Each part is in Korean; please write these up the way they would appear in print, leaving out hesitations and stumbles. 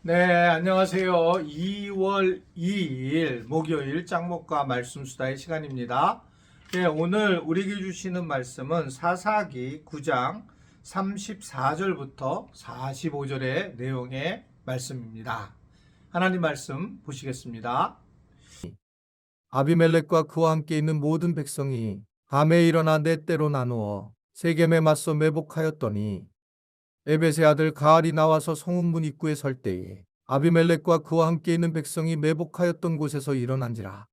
네, 안녕하세요. 2월 2일 목요일 짱목과 말씀 수다의 시간입니다. 네, 오늘 우리에게 주시는 말씀은 사사기 9장 34절부터 45절의 내용의 말씀입니다. 하나님 말씀 보시겠습니다. 아비멜렉과 그와 함께 있는 모든 백성이 밤에 일어나 네 때로 나누어 세겜에 맞서 매복하였더니 에벳의 아들 가알이 나와서 성읍문 입구에 설 때에 아비멜렉과 그와 함께 있는 백성이 매복하였던 곳에서 일어난지라.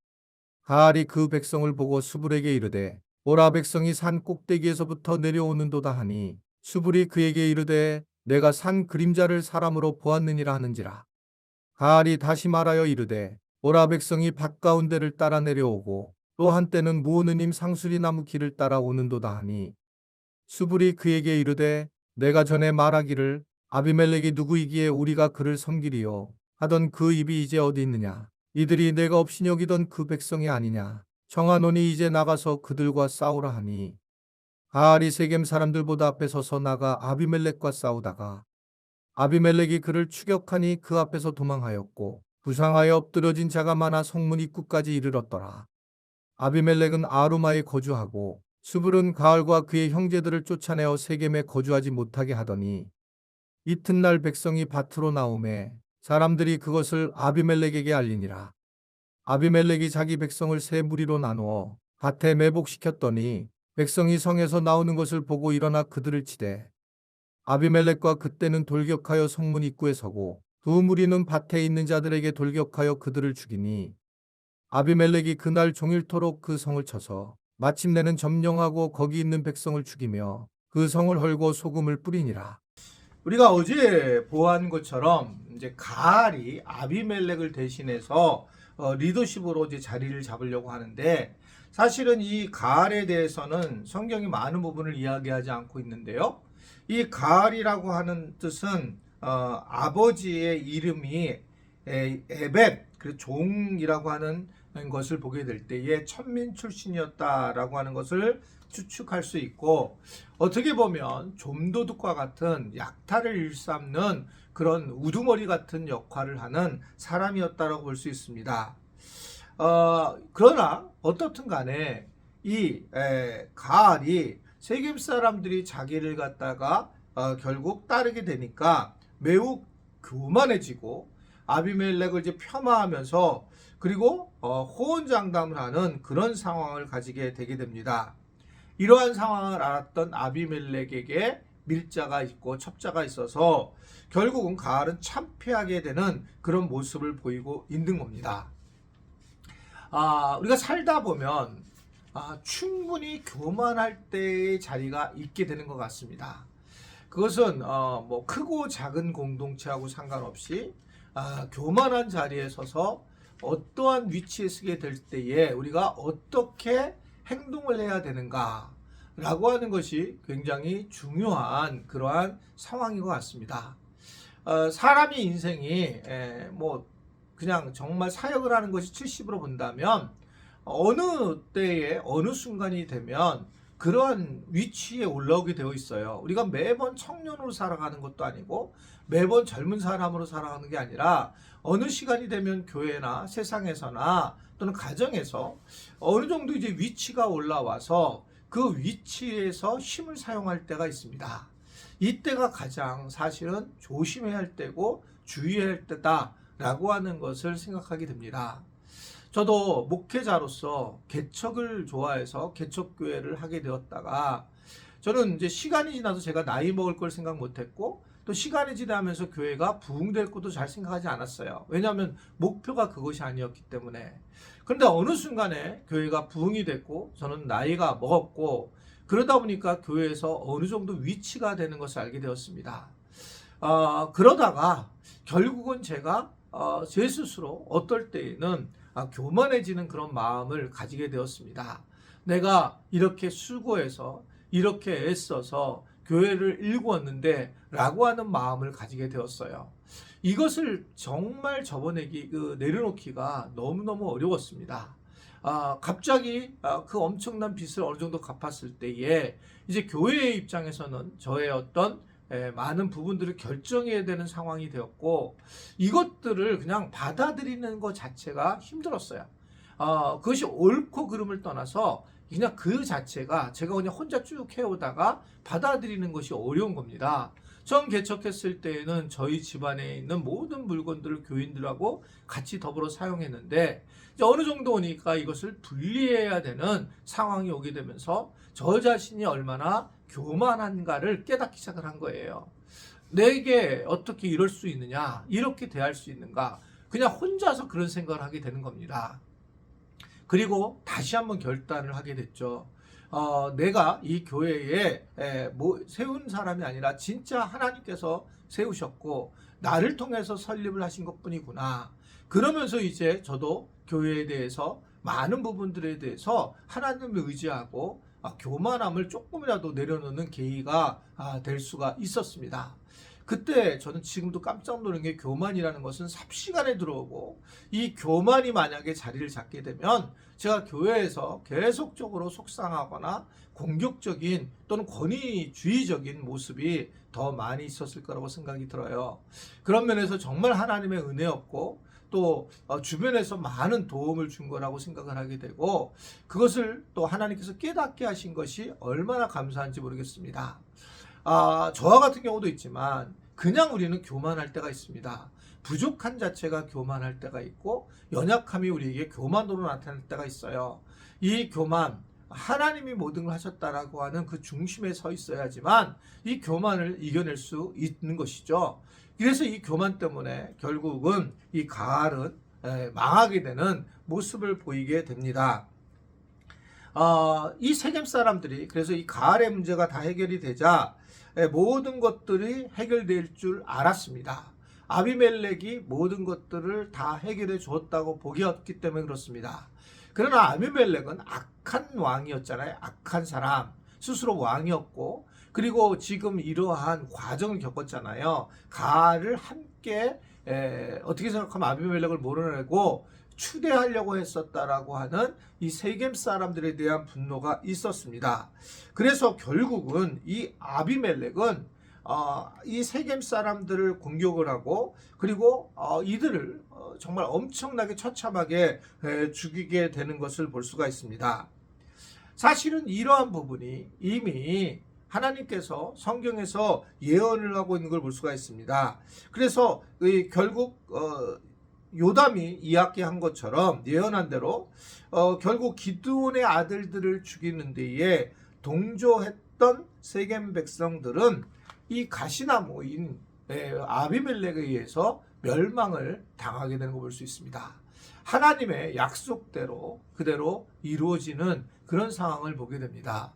가알이 그 백성을 보고 수불에게 이르되 오라, 백성이 산 꼭대기에서부터 내려오는도다 하니 수불이 그에게 이르되 내가 산 그림자를 사람으로 보았느니라 하는지라. 가알이 다시 말하여 이르되 오라, 백성이 밭 가운데를 따라 내려오고 또 한때는 무오느님 상수리 나무 길을 따라 오는도다 하니 수불이 그에게 이르되 내가 전에 말하기를 아비멜렉이 누구이기에 우리가 그를 섬기리요 하던 그 입이 이제 어디 있느냐. 이들이 내가 없이 여기던 그 백성이 아니냐. 청하노니 이제 나가서 그들과 싸우라 하니 가알이 세겜 사람들보다 앞에 서서 나가 아비멜렉과 싸우다가 아비멜렉이 그를 추격하니 그 앞에서 도망하였고 부상하여 엎드러진 자가 많아 성문 입구까지 이르렀더라. 아비멜렉은 아루마에 거주하고 수불은 가알과 그의 형제들을 쫓아내어 세겜에 거주하지 못하게 하더니 이튿날 백성이 밭으로 나오매 사람들이 그것을 아비멜렉에게 알리니라. 아비멜렉이 자기 백성을 세 무리로 나누어 밭에 매복시켰더니 백성이 성에서 나오는 것을 보고 일어나 그들을 치되 아비멜렉과 그때는 돌격하여 성문 입구에 서고 두 무리는 밭에 있는 자들에게 돌격하여 그들을 죽이니 아비멜렉이 그날 종일토록 그 성을 쳐서 마침내는 점령하고 거기 있는 백성을 죽이며 그 성을 헐고 소금을 뿌리니라. 우리가 어제 보한 것처럼 이제 가알이 아비멜렉을 대신해서 리더십으로 이제 자리를 잡으려고 하는데, 사실은 이 가알에 대해서는 성경이 많은 부분을 이야기하지 않고 있는데요. 이 가알이라고 하는 뜻은 아버지의 이름이 에벳, 그 종이라고 하는 것을 보게 될 때에 천민 출신이었다라고 하는 것을 추측할 수 있고, 어떻게 보면 좀도둑과 같은 약탈을 일삼는 그런 우두머리 같은 역할을 하는 사람이었다라고 볼 수 있습니다. 그러나 어떻든 간에 이 가알이 세겜 사람들이 자기를 갖다가 결국 따르게 되니까 매우 교만해지고 아비멜렉을 이제 폄하하면서, 그리고 호언장담을 하는 그런 상황을 가지게 되게 됩니다. 이러한 상황을 알았던 아비멜렉에게 밀자가 있고 첩자가 있어서 결국은 가알은 참패하게 되는 그런 모습을 보이고 있는 겁니다. 우리가 살다 보면 충분히 교만할 때의 자리가 있게 되는 것 같습니다. 그것은 뭐 크고 작은 공동체하고 상관없이 교만한 자리에 서서 어떠한 위치에 서게 될 때에 우리가 어떻게 행동을 해야 되는가 라고 하는 것이 굉장히 중요한 그러한 상황인 것 같습니다. 사람의 인생이 뭐 그냥 정말 사역을 하는 것이 70으로 본다면 어느 때에 어느 순간이 되면 그러한 위치에 올라오게 되어 있어요. 우리가 매번 청년으로 살아가는 것도 아니고 매번 젊은 사람으로 살아가는 게 아니라 어느 시간이 되면 교회나 세상에서나 또는 가정에서 어느 정도 이제 위치가 올라와서 그 위치에서 힘을 사용할 때가 있습니다. 이때가 가장 사실은 조심해야 할 때고 주의해야 할 때다라고 하는 것을 생각하게 됩니다. 저도 목회자로서 개척을 좋아해서 개척교회를 하게 되었다가, 저는 이제 시간이 지나서 제가 나이 먹을 걸 생각 못했고, 또 시간이 지나면서 교회가 부흥될 것도 잘 생각하지 않았어요. 왜냐하면 목표가 그것이 아니었기 때문에. 그런데 어느 순간에 교회가 부흥이 됐고 저는 나이가 먹었고, 그러다 보니까 교회에서 어느 정도 위치가 되는 것을 알게 되었습니다. 그러다가 결국은 제가 제 스스로 어떨 때에는 교만해지는 그런 마음을 가지게 되었습니다. 내가 이렇게 수고해서 이렇게 애써서 교회를 일구었는데 라고 하는 마음을 가지게 되었어요. 이것을 정말 내려놓기가 너무너무 어려웠습니다. 갑자기 그 엄청난 빚을 어느 정도 갚았을 때에 이제 교회의 입장에서는 저의 어떤 많은 부분들을 결정해야 되는 상황이 되었고 이것들을 그냥 받아들이는 것 자체가 힘들었어요. 그것이 옳고 그름을 떠나서 그냥 그 자체가 제가 그냥 혼자 쭉 해오다가 받아들이는 것이 어려운 겁니다. 처음 개척했을 때에는 저희 집안에 있는 모든 물건들을 교인들하고 같이 더불어 사용했는데 이제 어느 정도 오니까 이것을 분리해야 되는 상황이 오게 되면서 저 자신이 얼마나 교만한가를 깨닫기 시작을 한 거예요. 내게 어떻게 이럴 수 있느냐, 이렇게 대할 수 있는가, 그냥 혼자서 그런 생각을 하게 되는 겁니다. 그리고 다시 한번 결단을 하게 됐죠. 내가 이 교회에 세운 사람이 아니라 진짜 하나님께서 세우셨고 나를 통해서 설립을 하신 것뿐이구나. 그러면서 이제 저도 교회에 대해서 많은 부분들에 대해서 하나님을 의지하고 교만함을 조금이라도 내려놓는 계기가 될 수가 있었습니다. 그때 저는 지금도 깜짝 놀란 게 교만이라는 것은 삽시간에 들어오고 이 교만이 만약에 자리를 잡게 되면 제가 교회에서 계속적으로 속상하거나 공격적인 또는 권위주의적인 모습이 더 많이 있었을 거라고 생각이 들어요. 그런 면에서 정말 하나님의 은혜였고 또 주변에서 많은 도움을 준 거라고 생각을 하게 되고 그것을 또 하나님께서 깨닫게 하신 것이 얼마나 감사한지 모르겠습니다. 저와 같은 경우도 있지만 그냥 우리는 교만할 때가 있습니다. 부족한 자체가 교만할 때가 있고 연약함이 우리에게 교만으로 나타날 때가 있어요. 이 교만, 하나님이 모든 걸 하셨다라고 하는 그 중심에 서 있어야지만 이 교만을 이겨낼 수 있는 것이죠. 그래서 이 교만 때문에 결국은 이 가을은 망하게 되는 모습을 보이게 됩니다. 이 세겜 사람들이 그래서 이 가을의 문제가 다 해결이 되자 모든 것들이 해결될 줄 알았습니다. 아비멜렉이 모든 것들을 다 해결해 주었다고 보기였기 때문에 그렇습니다. 그러나 아비멜렉은 악한 왕이었잖아요. 악한 사람, 스스로 왕이었고 그리고 지금 이러한 과정을 겪었잖아요. 가을을 함께 어떻게 생각하면 아비멜렉을 몰아내고 추대하려고 했었다라고 하는 이 세겜 사람들에 대한 분노가 있었습니다. 그래서 결국은 이 아비멜렉은 이 세겜 사람들을 공격을 하고 그리고 이들을 정말 엄청나게 처참하게 죽이게 되는 것을 볼 수가 있습니다. 사실은 이러한 부분이 이미 하나님께서 성경에서 예언을 하고 있는 걸 볼 수가 있습니다. 그래서 결국 요담이 이야기한 것처럼 예언한 대로 결국 기드온의 아들들을 죽이는 데에 동조했던 세겜 백성들은 이 가시나무인 아비멜렉에 의해서 멸망을 당하게 되는 걸 볼 수 있습니다. 하나님의 약속대로 그대로 이루어지는 그런 상황을 보게 됩니다.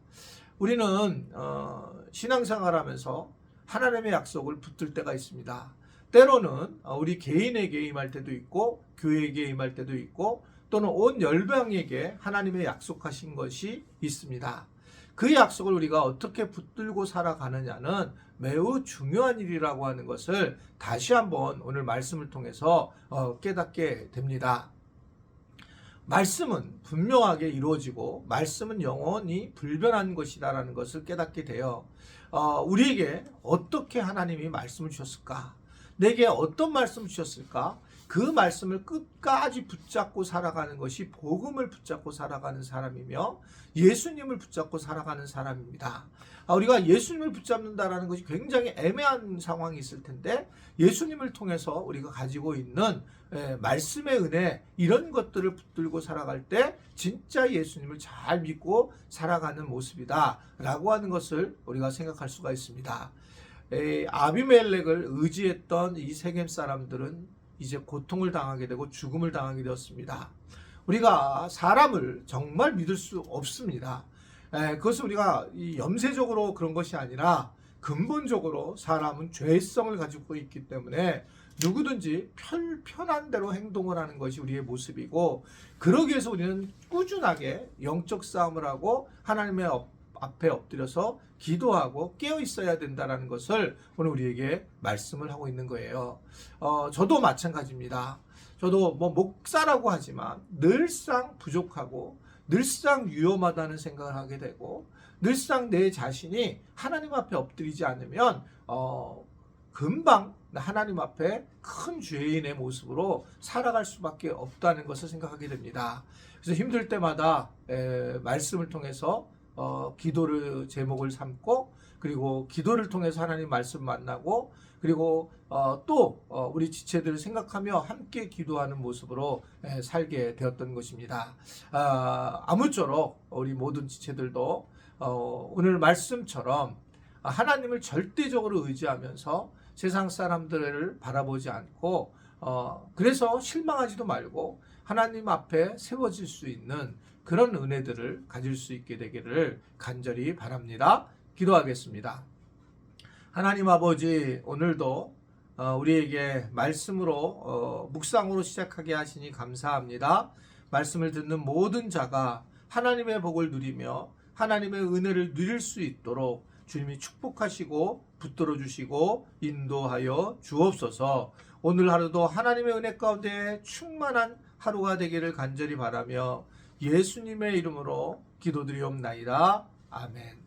우리는 신앙생활하면서 하나님의 약속을 붙들 때가 있습니다. 때로는 우리 개인에게 임할 때도 있고 교회에게 임할 때도 있고 또는 온 열방에게 하나님의 약속하신 것이 있습니다. 그 약속을 우리가 어떻게 붙들고 살아가느냐는 매우 중요한 일이라고 하는 것을 다시 한번 오늘 말씀을 통해서 깨닫게 됩니다. 말씀은 분명하게 이루어지고 말씀은 영원히 불변한 것이다라는 것을 깨닫게 돼요. 우리에게 어떻게 하나님이 말씀을 주셨을까? 내게 어떤 말씀을 주셨을까? 그 말씀을 끝까지 붙잡고 살아가는 것이 복음을 붙잡고 살아가는 사람이며 예수님을 붙잡고 살아가는 사람입니다. 우리가 예수님을 붙잡는다라는 것이 굉장히 애매한 상황이 있을 텐데 예수님을 통해서 우리가 가지고 있는 말씀의 은혜 이런 것들을 붙들고 살아갈 때 진짜 예수님을 잘 믿고 살아가는 모습이다 라고 하는 것을 우리가 생각할 수가 있습니다. 아비멜렉을 의지했던 이 세겜 사람들은 이제 고통을 당하게 되고 죽음을 당하게 되었습니다. 우리가 사람을 정말 믿을 수 없습니다. 그것은 우리가 염세적으로 그런 것이 아니라 근본적으로 사람은 죄성을 가지고 있기 때문에 누구든지 편한 대로 행동을 하는 것이 우리의 모습이고 그러기 위해서 우리는 꾸준하게 영적 싸움을 하고 하나님의 앞에 엎드려서 기도하고 깨어 있어야 된다는 것을 오늘 우리에게 말씀을 하고 있는 거예요. 저도 마찬가지입니다. 저도 목사라고 하지만 늘상 부족하고 늘상 위험하다는 생각을 하게 되고 늘상 내 자신이 하나님 앞에 엎드리지 않으면 금방 하나님 앞에 큰 죄인의 모습으로 살아갈 수밖에 없다는 것을 생각하게 됩니다. 그래서 힘들 때마다 말씀을 통해서 기도를 제목을 삼고, 그리고 기도를 통해서 하나님 말씀 만나고, 그리고 또 우리 지체들을 생각하며 함께 기도하는 모습으로 살게 되었던 것입니다. 아무쪼록 우리 모든 지체들도 오늘 말씀처럼 하나님을 절대적으로 의지하면서 세상 사람들을 바라보지 않고 그래서 실망하지도 말고 하나님 앞에 세워질 수 있는 그런 은혜들을 가질 수 있게 되기를 간절히 바랍니다. 기도하겠습니다. 하나님 아버지, 오늘도 우리에게 말씀으로 묵상으로 시작하게 하시니 감사합니다. 말씀을 듣는 모든 자가 하나님의 복을 누리며 하나님의 은혜를 누릴 수 있도록 주님이 축복하시고 붙들어 주시고 인도하여 주옵소서. 오늘 하루도 하나님의 은혜 가운데 충만한 하루가 되기를 간절히 바라며 예수님의 이름으로 기도드리옵나이다. 아멘.